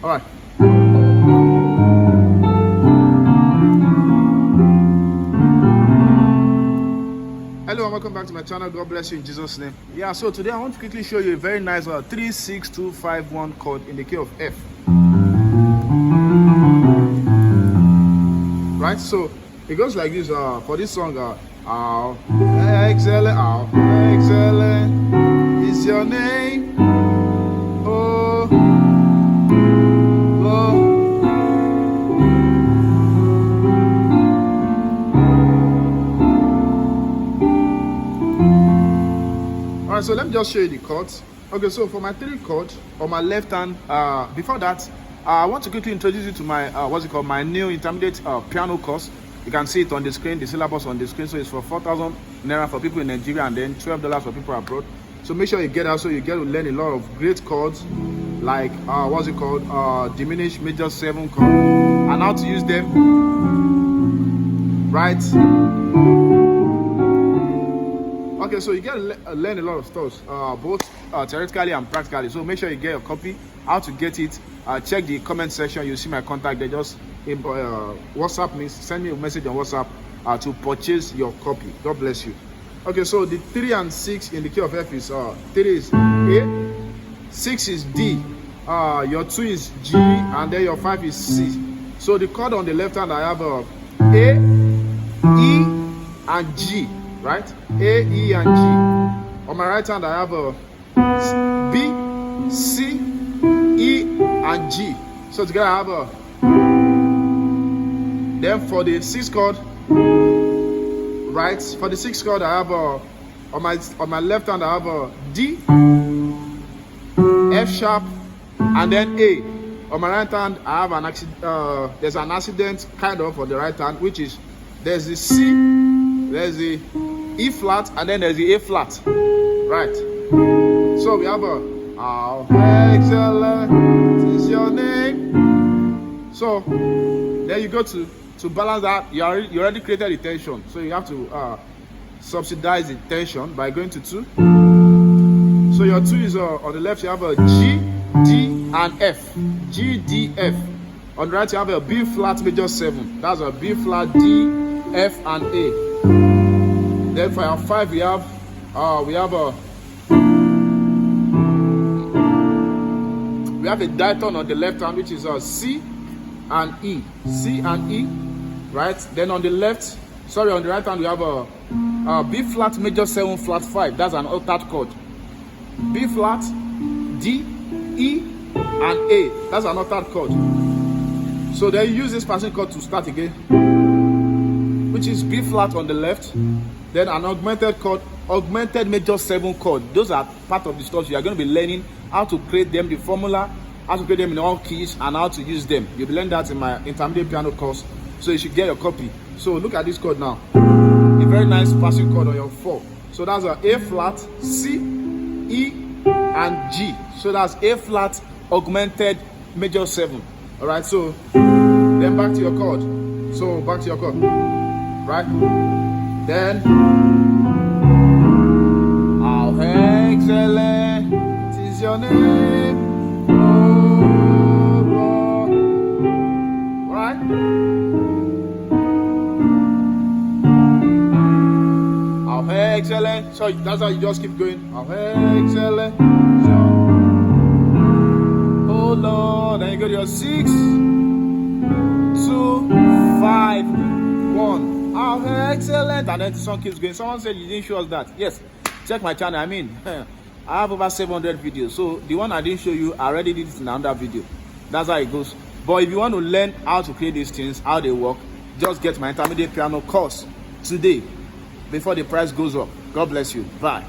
All right. Hello and welcome back to my channel. God bless you in Jesus' name. Yeah, so today I want to quickly show you a very nice 3-6-2-5-1 chord in the key of F. Right, so it goes like this. For this song, how excellent is your name, oh Lord. Alright, so let me just show you the chords. Okay, so for my 3 chords on my left hand, before that, I want to quickly introduce you to my my new intermediate piano course. You can see it on the screen, the syllabus on the screen. So it's for 4,000 naira for people in Nigeria and then $12 for people abroad. So make sure you get out so you get to learn a lot of great chords like diminished major 7 chord and how to use them, right? Okay, so you get to learn a lot of stuff, both theoretically and practically. So make sure you get your copy. How to get it? Check the comment section. You see my contact there. Just WhatsApp me. Send me a message on WhatsApp to purchase your copy. God bless you. Okay, so the 3 and 6 in the key of F is 3 is A, 6 is D, your 2 is G, and then your 5 is C. So the chord on the left hand I have A, E, and G. Right? A, E, and G. On my right hand, I have a B, C, E, and G. So together I have a. Then for the 6th chord, right? For the 6th chord, I have a. On my left hand, I have a D, F sharp, and then A. On my right hand, I have an accident. There's an accident kind of on the right hand, which is there's the C, there's the E flat, and then there's the A flat, right? So we have a how excellent is your name. So then you go to balance that. You already created the tension, so you have to subsidize the tension by going to 2. So your 2 is on the left. You have a G, D, and F. G, D, F. On the right you have a B flat major 7. That's a B flat, D, F, and A. Then for our 5 we have a diaton on the left hand, which is C and E. C and E, right? Then on the right hand we have a B flat major 7 flat 5. That's an altered chord. B flat, D, E, and A. That's an altered chord. So then you use this passing chord to start again, which is B flat on the left. Then an augmented chord, augmented major 7 chord. Those are part of the stuff you are going to be learning how to create them, the formula, how to create them in all keys, and how to use them. You'll be learning that in my intermediate piano course. So you should get your copy. So look at this chord now. A very nice passing chord on your 4. So that's a flat, C, E, and G. So that's A flat, augmented major 7. All right. So then back to your chord. So back to your chord. Right. Then, how excellent is your name, oh Lord. Right? How excellent. So that's how you just keep going. How excellent is your, oh Lord. Then you go to your 6, 2, 5, 1. How excellent. And then the song keeps going. Someone said you didn't show us that. Yes, check my channel. I mean, I have over 700 videos. So the one I didn't show you, I already did it in another video. That's how it goes. But if you want to learn how to create these things, how they work, just get my intermediate piano course today before the price goes up. God bless you. Bye.